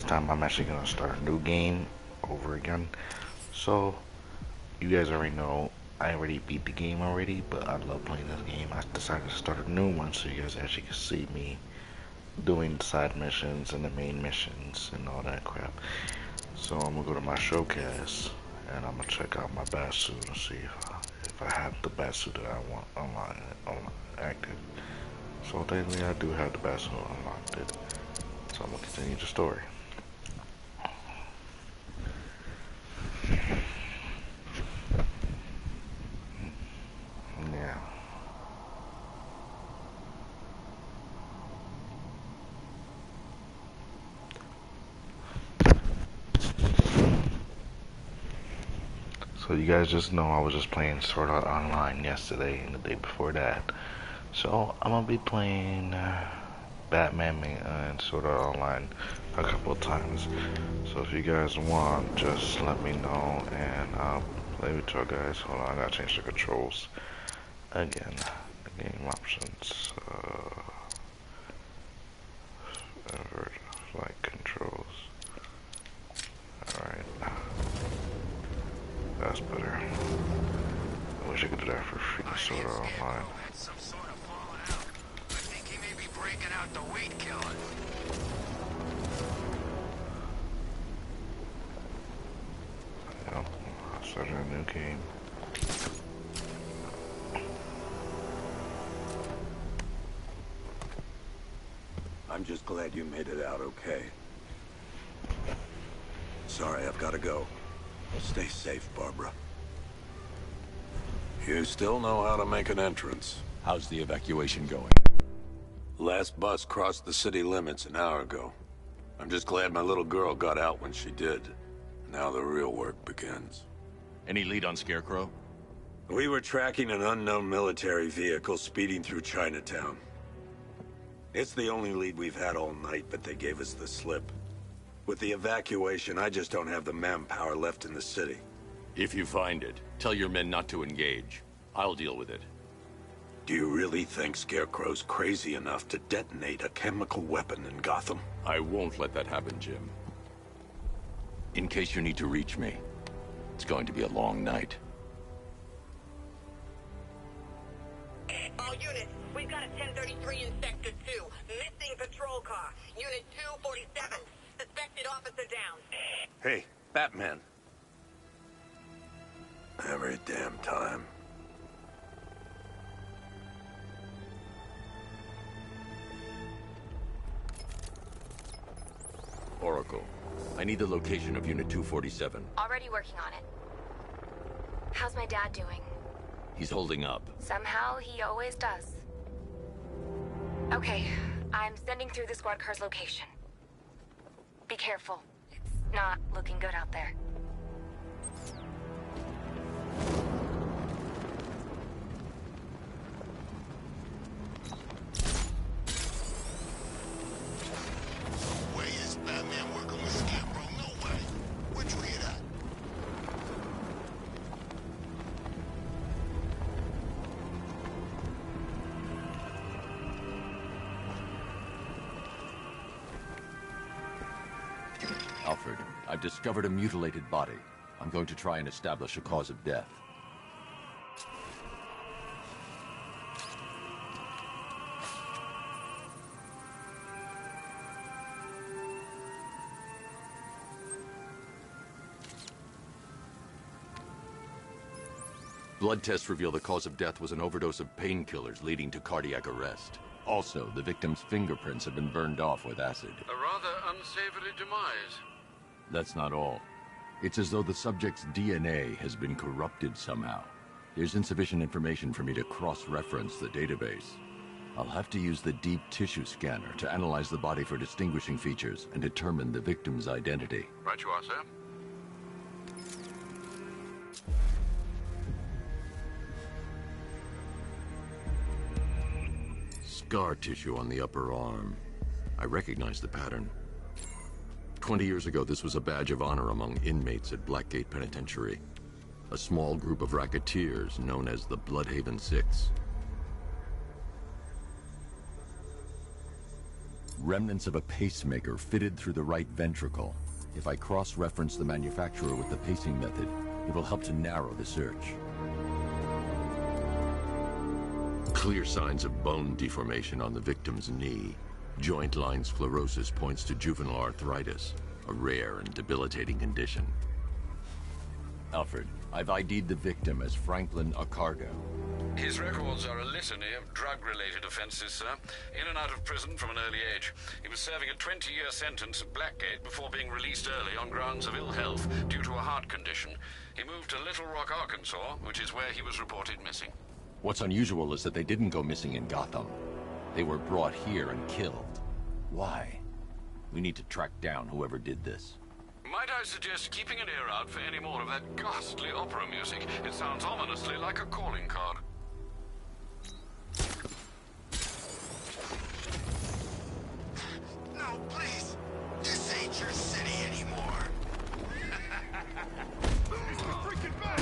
time I'm actually gonna start a new game over again. So, you guys already know I already beat the game already, but I love playing this game. I decided to start a new one so you guys actually can see me doing side missions and the main missions and all that crap. So I'm gonna go to my showcase and I'm gonna check out my bat suit and see if I have the bat suit that I want online active. So technically I do have the bat suit unlocked it. So I'm gonna continue the story. Yeah. So you guys just know I was just playing Sword Art Online yesterday and the day before that. So I'm gonna be playing Batman and Sword Art Online a couple of times. So if you guys want, just let me know and I'll play with you guys. Hold on, I gotta change the controls again. The game options, like controls. All right, that's better. I wish I could do that for free Sword Art Online. Out the weed killer. Yep, I started a new game. I'm just glad you made it out okay. Sorry, I've got to go. Stay safe, Barbara. You still know how to make an entrance. How's the evacuation going? Last bus crossed the city limits an hour ago. I'm just glad my little girl got out when she did. Now the real work begins. Any lead on Scarecrow? We were tracking an unknown military vehicle speeding through Chinatown. It's the only lead we've had all night, but they gave us the slip. With the evacuation, I just don't have the manpower left in the city. If you find it, tell your men not to engage. I'll deal with it. Do you really think Scarecrow's crazy enough to detonate a chemical weapon in Gotham? I won't let that happen, Jim. In case you need to reach me, it's going to be a long night. All units, we've got a 1033 in Sector 2. Missing patrol car. Unit 247. Suspected officer down. Hey, Batman. Every damn time. Oracle, I need the location of Unit 247. Already working on it. How's my dad doing? He's holding up. Somehow, he always does. Okay, I'm sending through the squad car's location. Be careful. It's not looking good out there. Alfred, I've discovered a mutilated body. I'm going to try and establish a cause of death. Blood tests reveal the cause of death was an overdose of painkillers leading to cardiac arrest. Also, the victim's fingerprints have been burned off with acid. A rather unsavory demise. That's not all. It's as though the subject's DNA has been corrupted somehow. There's insufficient information for me to cross-reference the database. I'll have to use the deep tissue scanner to analyze the body for distinguishing features and determine the victim's identity. Right you are, sir. Scar tissue on the upper arm. I recognize the pattern. 20 years ago, this was a badge of honor among inmates at Blackgate Penitentiary. A small group of racketeers known as the Bloodhaven Six. Remnants of a pacemaker fitted through the right ventricle. If I cross-reference the manufacturer with the pacing method, it will help to narrow the search. Clear signs of bone deformation on the victim's knee. Joint line sclerosis points to juvenile arthritis, a rare and debilitating condition. Alfred, I've ID'd the victim as Franklin ARKHAM. His records are a litany of drug-related offenses, sir. In and out of prison from an early age. He was serving a 20-year sentence at Blackgate before being released early on grounds of ill health due to a heart condition. He moved to Little Rock, Arkansas, which is where he was reported missing. What's unusual is that they didn't go missing in Gotham. They were brought here and killed. Why? We need to track down whoever did this. Might I suggest keeping an ear out for any more of that ghastly opera music? It sounds ominously like a calling card. No, please. This ain't your city anymore. Mr. Freaking back!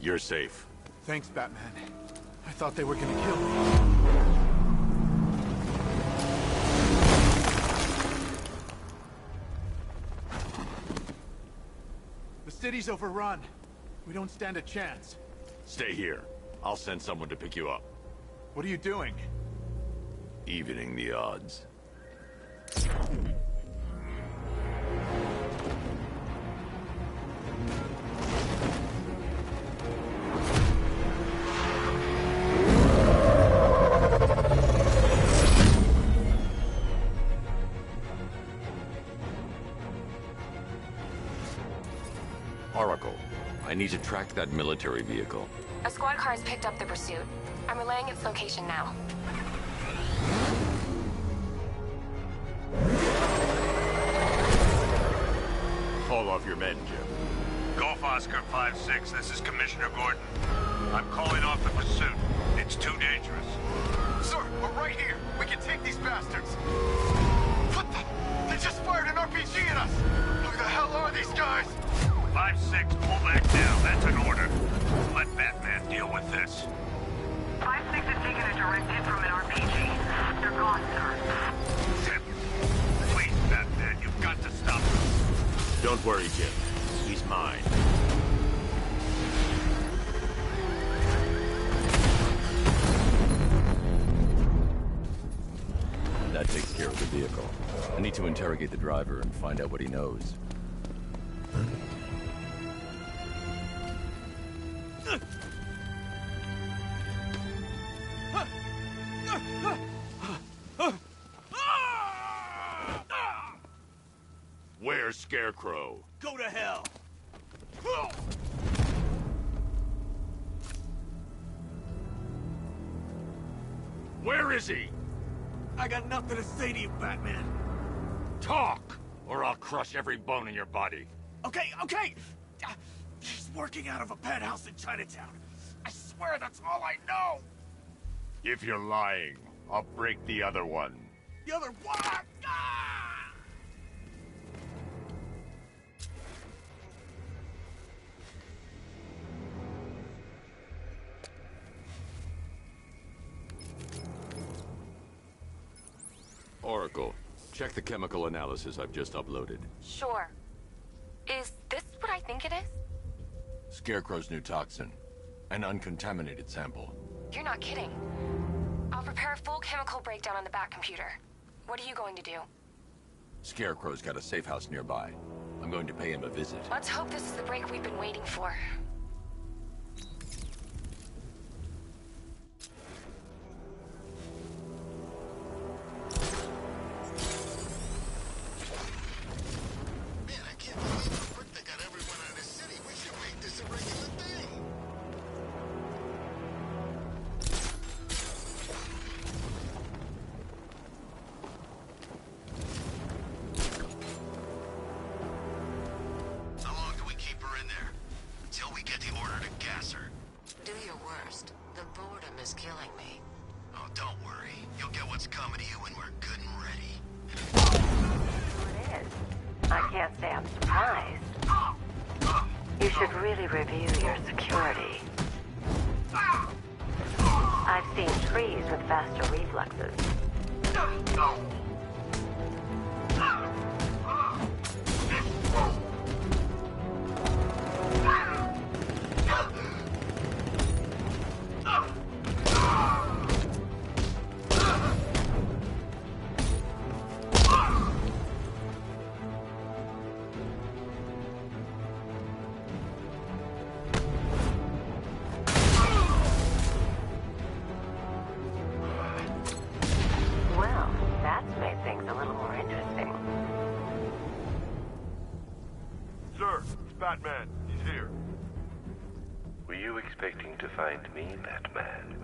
You're safe. Thanks, Batman. I thought they were gonna kill me. The city's overrun. We don't stand a chance. Stay here. I'll send someone to pick you up. What are you doing? Evening the odds. Oracle, I need to track that military vehicle. A squad car has picked up the pursuit. I'm relaying its location now. Call off your men, Jim. Golf Oscar 5-6, this is Commissioner Gordon. I'm calling off the pursuit. It's too dangerous. Sir, we're right here. We can take these bastards. What the? They just fired an RPG at us. Who the hell are these guys? 5-6, pull back down. That's an order. Let Batman deal with this. 5-6 has taken a direct hit from an RPG. They're gone, sir. Tim, please, Batman, you've got to stop them. Don't worry, Jim. He's mine. That takes care of the vehicle. I need to interrogate the driver and find out what he knows. Where's Scarecrow? Go to hell! Where is he? I got nothing to say to you, Batman. Talk, or I'll crush every bone in your body. Okay. He's working out of a penthouse in Chinatown. I swear that's all I know. If you're lying, I'll break the other one. The other one! Ah! Oracle, check the chemical analysis I've just uploaded. Sure. Is this what I think it is? Scarecrow's new toxin. An uncontaminated sample. You're not kidding. I'll prepare a full chemical breakdown on the back computer. What are you going to do? Scarecrow's got a safe house nearby. I'm going to pay him a visit. Let's hope this is the break we've been waiting for. Man, I can't believe how quick they got everyone out of the city. We should make this a regular thing. say I'm surprised. You should really review your security. I've seen trees with faster reflexes. Batman, he's here. Were you expecting to find me, Batman?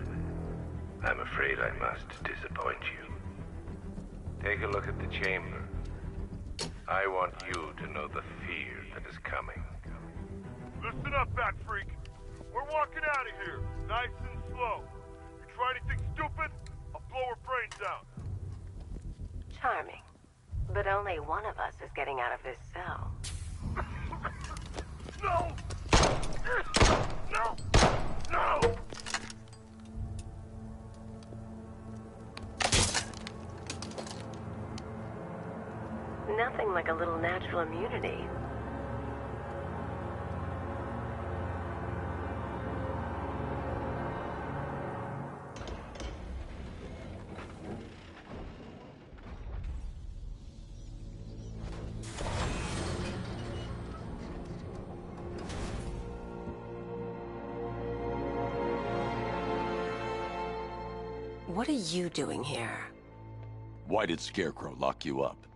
I'm afraid I must disappoint you. Take a look at the chamber. I want you to know the fear that is coming. Listen up, Bat Freak. We're walking out of here, nice and slow. You try anything stupid, I'll blow her brains out. Charming. But only one of us is getting out of this cell. No! No! No! Nothing like a little natural immunity. What are you doing here? Why did Scarecrow lock you up?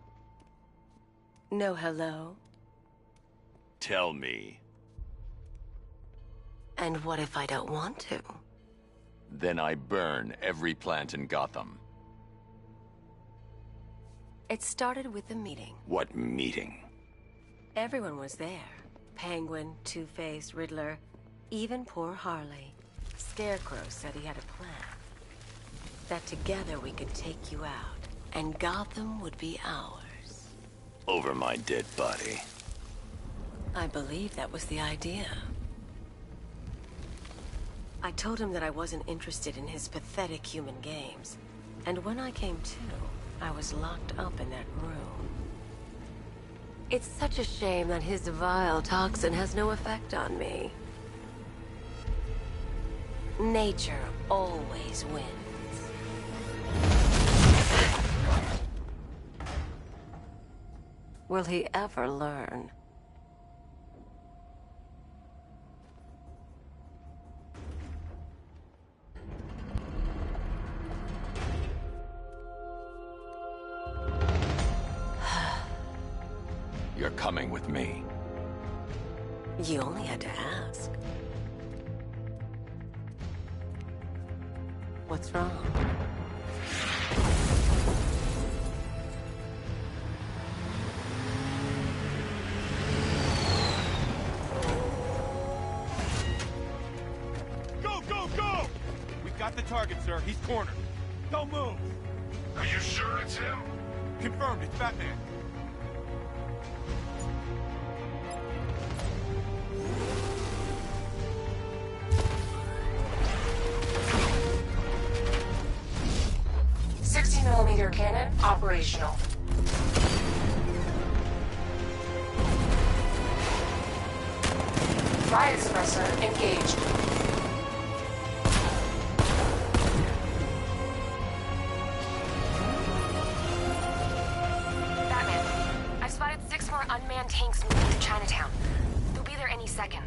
No hello? Tell me. And what if I don't want to? Then I burn every plant in Gotham. It started with a meeting. What meeting? Everyone was there. Penguin, Two-Face, Riddler, even poor Harley. Scarecrow said he had a plan. That together we could take you out, and Gotham would be ours. Over my dead body. I believe that was the idea. I told him that I wasn't interested in his pathetic human games. And when I came to, I was locked up in that room. It's such a shame that his vile toxin has no effect on me. Nature always wins. Will he ever learn? You're coming with me. You only had to ask. What's wrong? Go! We've got the target, sir. He's cornered. Don't move. Are you sure it's him? Confirmed. It's Batman. .60mm cannon operational. Riot suppressor engaged. Batman, I've spotted 6 more unmanned tanks moving through Chinatown. They'll be there any second.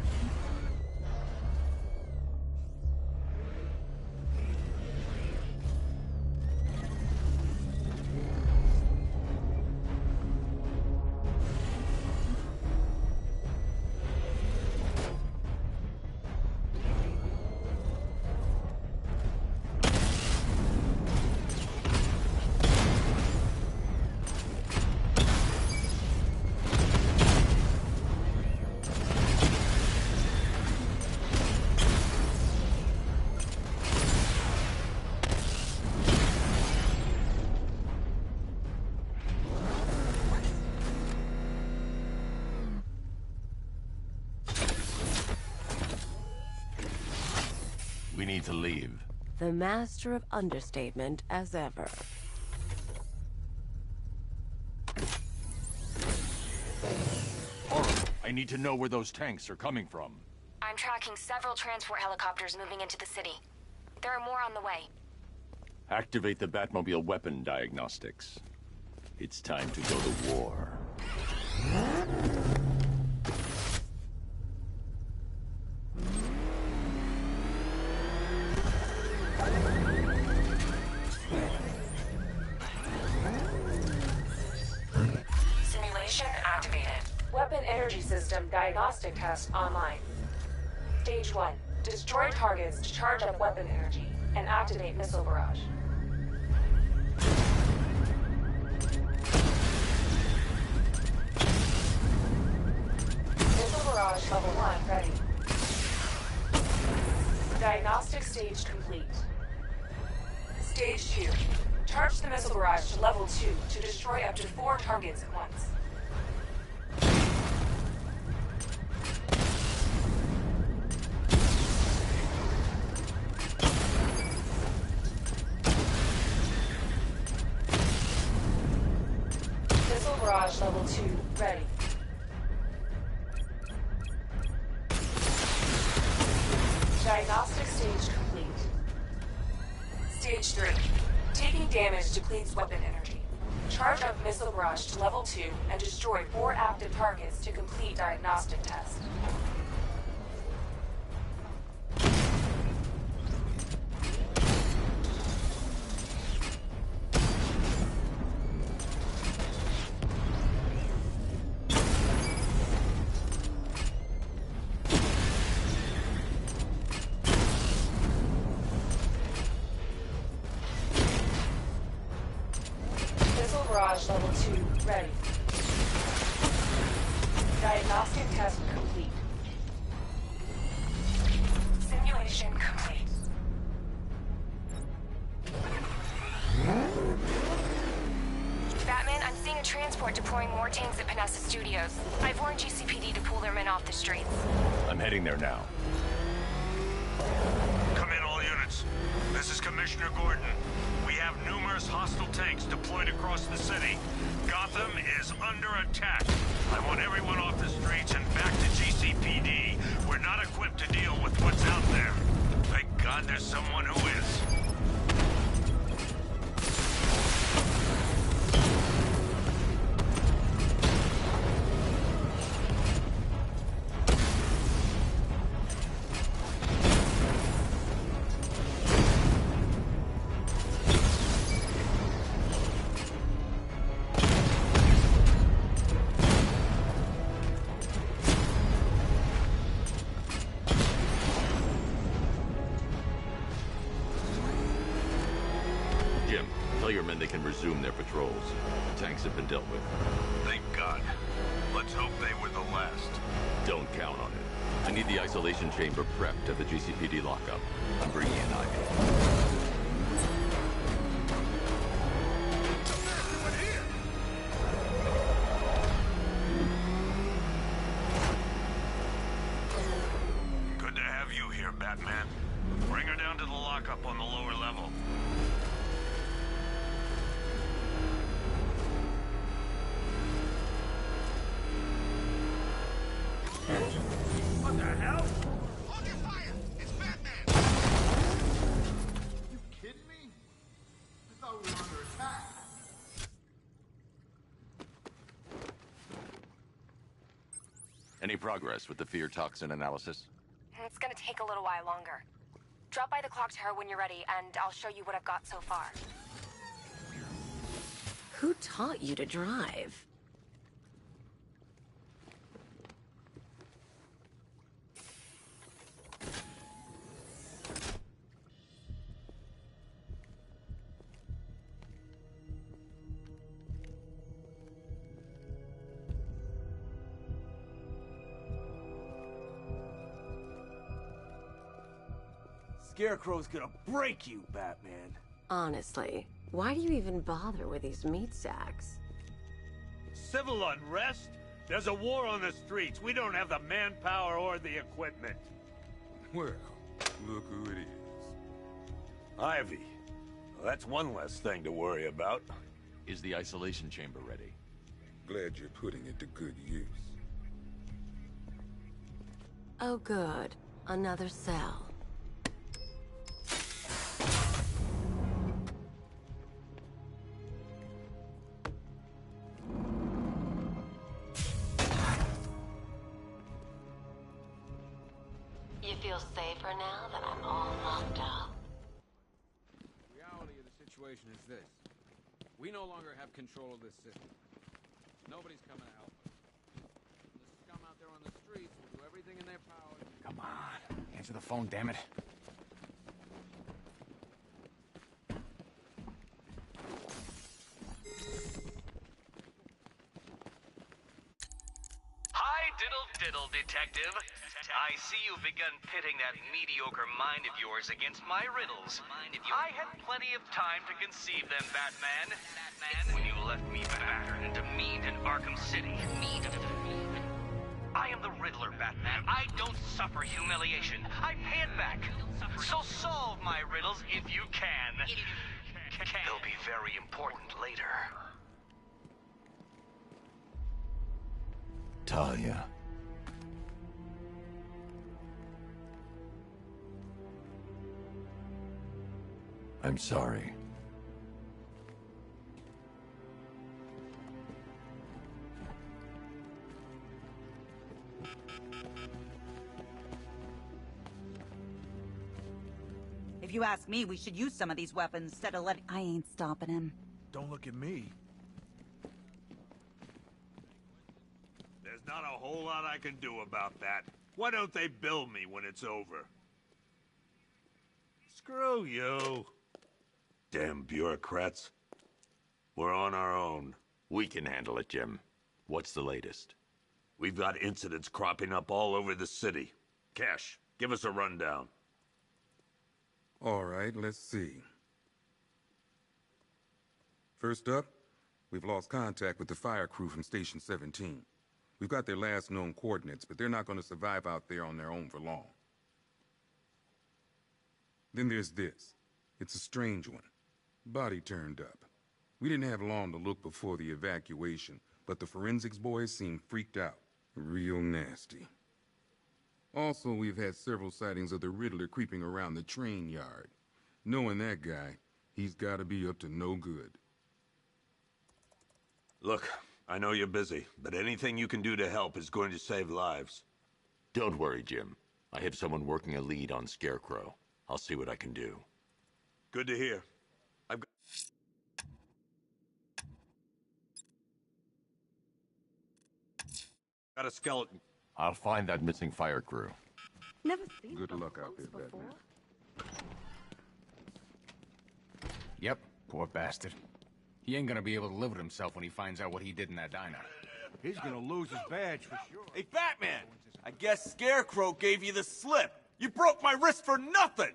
We need to leave. The master of understatement as ever. I need to know where those tanks are coming from. I'm tracking several transport helicopters moving into the city. There are more on the way. Activate the Batmobile weapon diagnostics. It's time to go to war. Simulation activated. Weapon energy system diagnostic test online. Stage 1. Destroy targets to charge up weapon energy and activate missile barrage. Missile barrage level 1 ready. Diagnostic stage complete. Stage 2. Charge the missile barrage to level 2 to destroy up to 4 targets at once. Missile barrage level 2 ready. Diagnostic stage complete. Stage 3. Taking damage depletes weapon energy. Charge up missile barrage to level 2 and destroy 4 active targets to complete diagnostic test. Missile barrage level 2 ready. Diagnostic test complete. Simulation complete. Batman, I'm seeing a transport deploying more tanks at Panessa Studios. I've warned GCPD to pull their men off the streets. I'm heading there now. Come in, all units. This is Commissioner Gordon. We have numerous hostile tanks deployed across the city. Gotham is under attack. I want everyone off the streets and back to GCPD. We're not equipped to deal with what's out there. Thank God there's someone who is. Jim, tell your men they can resume their patrols. The tanks have been dealt with. Thank God. Let's hope they were the last. Don't count on it. I need the isolation chamber prepped at the GCPD lockup. I'm bringing in Ivy. Good to have you here, Batman. Bring her down to the lockup on the lower level. What the hell? Hold your fire! It's Batman! You kidding me? I thought we were under attack. Any progress with the fear toxin analysis? It's gonna take a little while longer. Drop by the clock tower when you're ready, and I'll show you what I've got so far. Who taught you to drive? Scarecrow's gonna break you, Batman. Honestly, why do you even bother with these meat sacks? Civil unrest? There's a war on the streets. We don't have the manpower or the equipment. Well, look who it is. Ivy. Well, that's one less thing to worry about. Is the isolation chamber ready? Glad you're putting it to good use. Oh, good. Another cell. You feel safer now that I'm all locked up? The reality of the situation is this. We no longer have control of this system. Nobody's coming to help us. The scum out there on the streets will do everything in their power. Come on. Answer the phone, damn it. Hi, diddle, detective. I see you've begun pitting that mediocre mind of yours against my riddles. I had plenty of time to conceive them, Batman. When you left me battered and demeaned in Arkham City. I am the Riddler, Batman. I don't suffer humiliation. I pay it back. So solve my riddles if you can. They'll be very important later. Talia. I'm sorry. If you ask me, we should use some of these weapons instead of letting... I ain't stopping him. Don't look at me. There's not a whole lot I can do about that. Why don't they bill me when it's over? Screw you. Damn bureaucrats. We're on our own. We can handle it, Jim. What's the latest? We've got incidents cropping up all over the city. Cash, give us a rundown. All right, let's see. First up, we've lost contact with the fire crew from Station 17. We've got their last known coordinates, but they're not going to survive out there on their own for long. Then there's this. It's a strange one. Body turned up. We didn't have long to look before the evacuation, but the forensics boys seemed freaked out. Real nasty. Also, we've had several sightings of the Riddler creeping around the train yard. Knowing that guy, he's got to be up to no good. Look, I know you're busy, but anything you can do to help is going to save lives. Don't worry, Jim. I have someone working a lead on Scarecrow. I'll see what I can do. Good to hear. I've got a skeleton. I'll find that missing fire crew. Never seen Good luck out there, Batman. Yep, poor bastard. He ain't gonna be able to live with himself when he finds out what he did in that diner. He's gonna lose his badge for sure. Hey, Batman! I guess Scarecrow gave you the slip. You broke my wrist for nothing!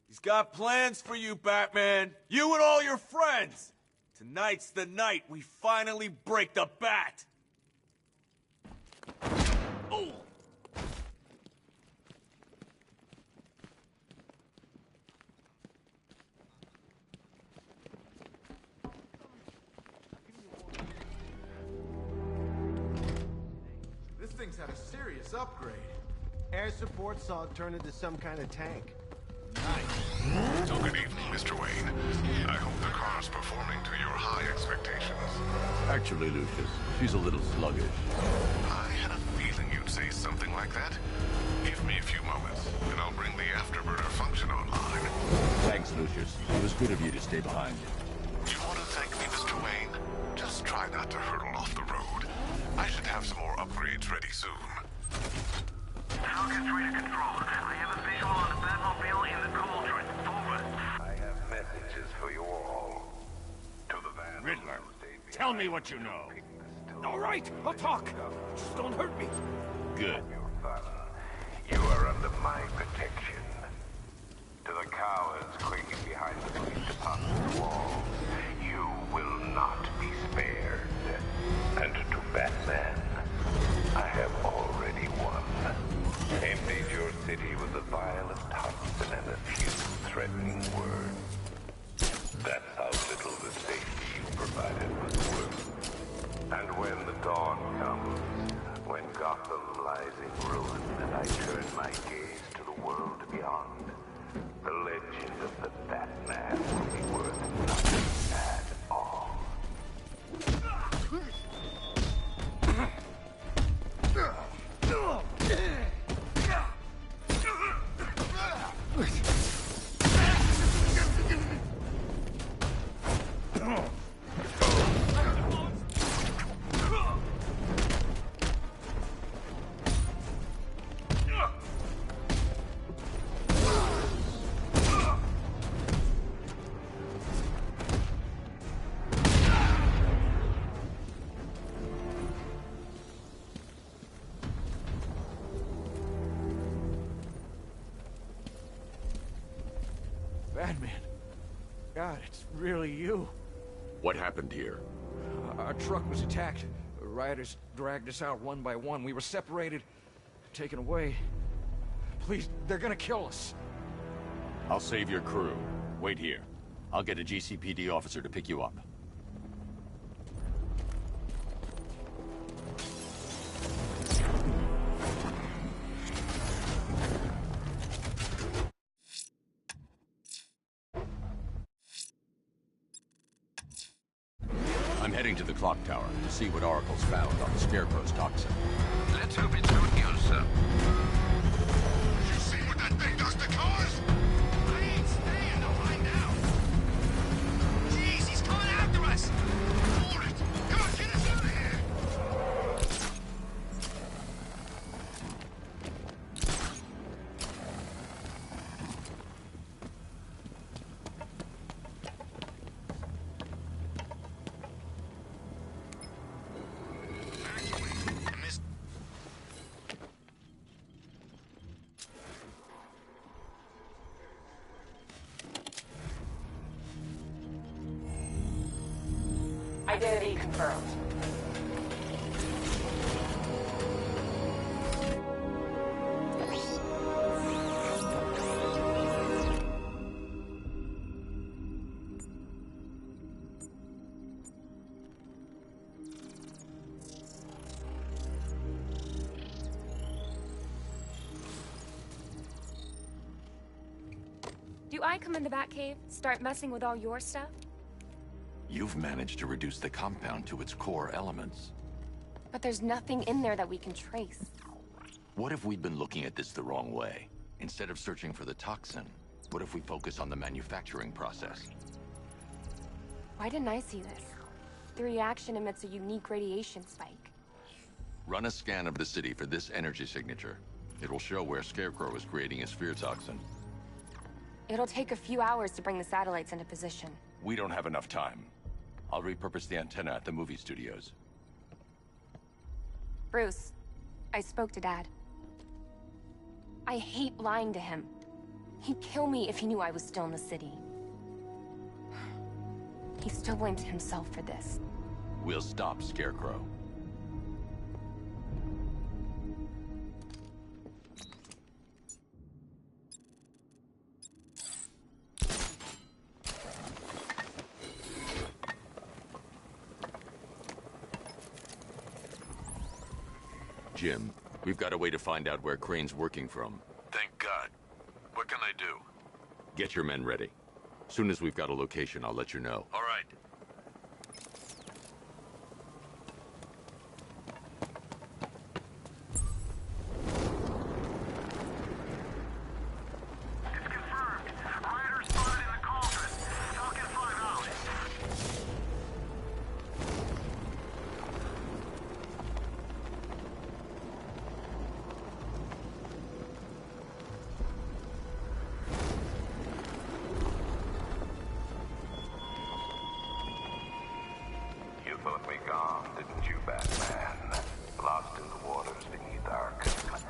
He's got plans for you, Batman. You and all your friends. Tonight's the night we finally break the bat. Oh! This thing's had a serious upgrade. Air support saw it turn into some kind of tank. So good evening, Mr. Wayne. I hope the car's performing to your high expectations. Actually, Lucius, she's a little sluggish. I had a feeling you'd say something like that. Give me a few moments, and I'll bring the afterburner function online. Thanks, Lucius. It was good of you to stay behind. You want to thank me, Mr. Wayne? Just try not to hurtle off the road. I should have some more upgrades ready soon. Falcon's ready to control. I have a visual on the Batmobile in the cauldron. Over. I have messages for you all. To the van. Riddler, tell me what you know. All right, I'll talk. Just don't hurt me. Good. You are under my protection. To the cowards quaking behind the police department wall, you will not be spared. And to Batman, I have already won. Emptied your city with a violent Thompson and a few threatening words. my gaze to the world beyond, the legend of the Batman will be worth nothing at all. Batman. God, it's really you. What happened here? Our truck was attacked. Rioters dragged us out one by one. We were separated, taken away. Please, they're gonna kill us. I'll save your crew. Wait here. I'll get a GCPD officer to pick you up. I'm heading to the clock tower to see what Oracle's found on the Scarecrow's toxin. Let's hope it's good news, sir. You see what that thing does to cars? I ain't staying to find out. Jeez, he's coming after us. Hold it. Come on, get us out of here. Identity confirmed. Do I come in the Batcave, start messing with all your stuff? You've managed to reduce the compound to its core elements. But there's nothing in there that we can trace. What if we'd been looking at this the wrong way? Instead of searching for the toxin, what if we focus on the manufacturing process? Why didn't I see this? The reaction emits a unique radiation spike. Run a scan of the city for this energy signature. It will show where Scarecrow is creating his fear toxin. It'll take a few hours to bring the satellites into position. We don't have enough time. I'll repurpose the antenna at the movie studios. Bruce, I spoke to Dad. I hate lying to him. He'd kill me if he knew I was still in the city. He still blames himself for this. We'll stop Scarecrow. Jim, we've got a way to find out where Crane's working from. Thank God. What can I do? Get your men ready. Soon as we've got a location, I'll let you know. All right. It's confirmed. Rioters spotted in the cauldron. Falcon 5 out. You thought me gone, didn't you, Batman? Lost in the waters beneath ARKHAM.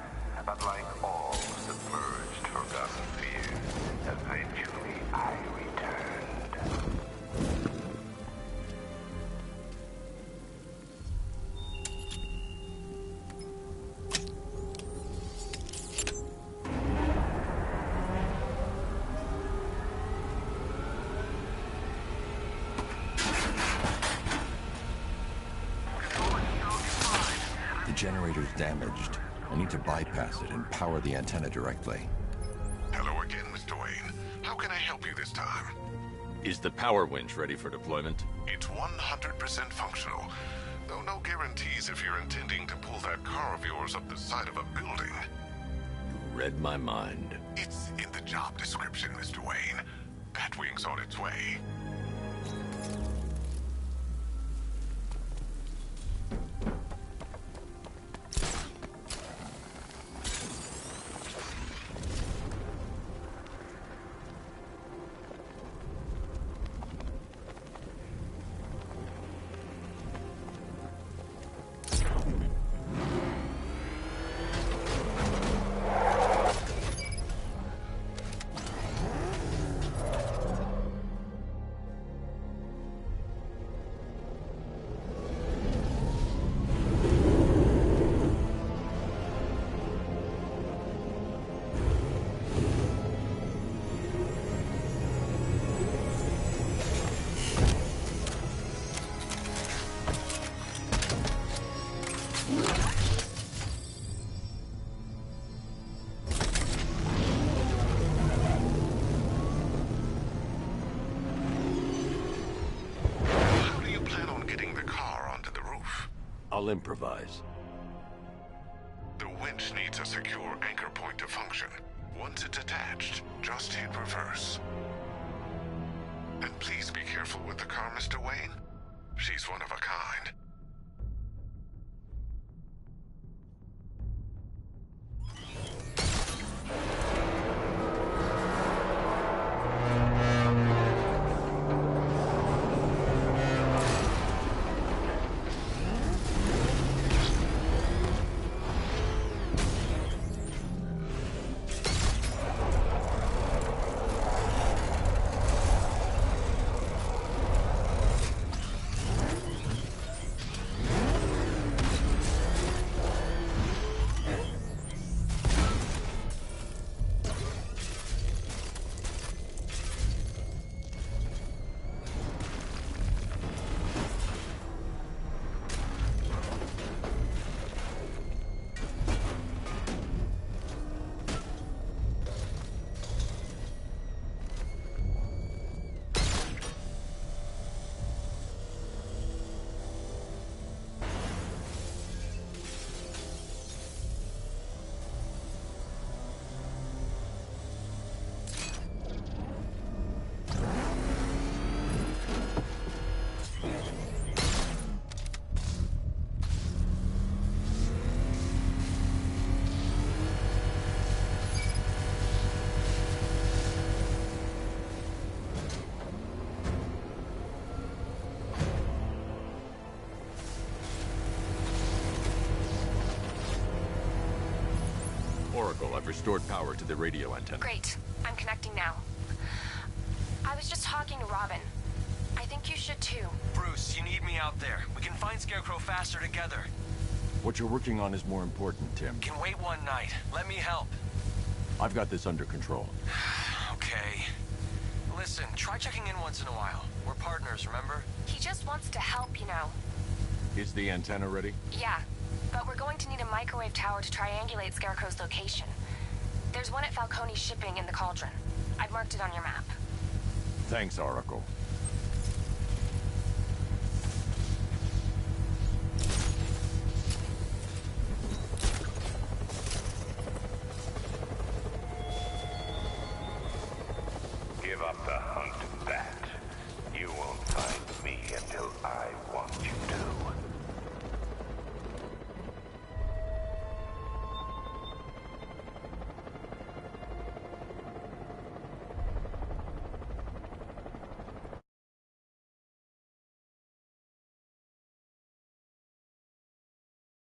But like all submerged, forgotten fears, eventually I returned. The generator's damaged. I need to bypass it and power the antenna directly. Hello again, Mr. Wayne. How can I help you this time? Is the power winch ready for deployment? It's 100% functional, though no guarantees if you're intending to pull that car of yours up the side of a building. You read my mind. It's in the job description, Mr. Wayne. Batwing's on its way. I'll improvise. The winch needs a secure anchor point to function. Once it's attached, just hit reverse. And please be careful with the car, Mr. Wayne. She's one of a kind. Oracle, I've restored power to the radio antenna. Great. I'm connecting now. I was just talking to Robin. I think you should too. Bruce, you need me out there. We can find Scarecrow faster together. What you're working on is more important, Tim. Can wait one night. Let me help. I've got this under control. Okay. Listen, try checking in once in a while. We're partners, remember? He just wants to help, you know. Is the antenna ready? Yeah, but we're going to need a microwave tower to triangulate Scarecrow's location. There's one at Falcone's shipping in the Cauldron. I've marked it on your map. Thanks, Oracle.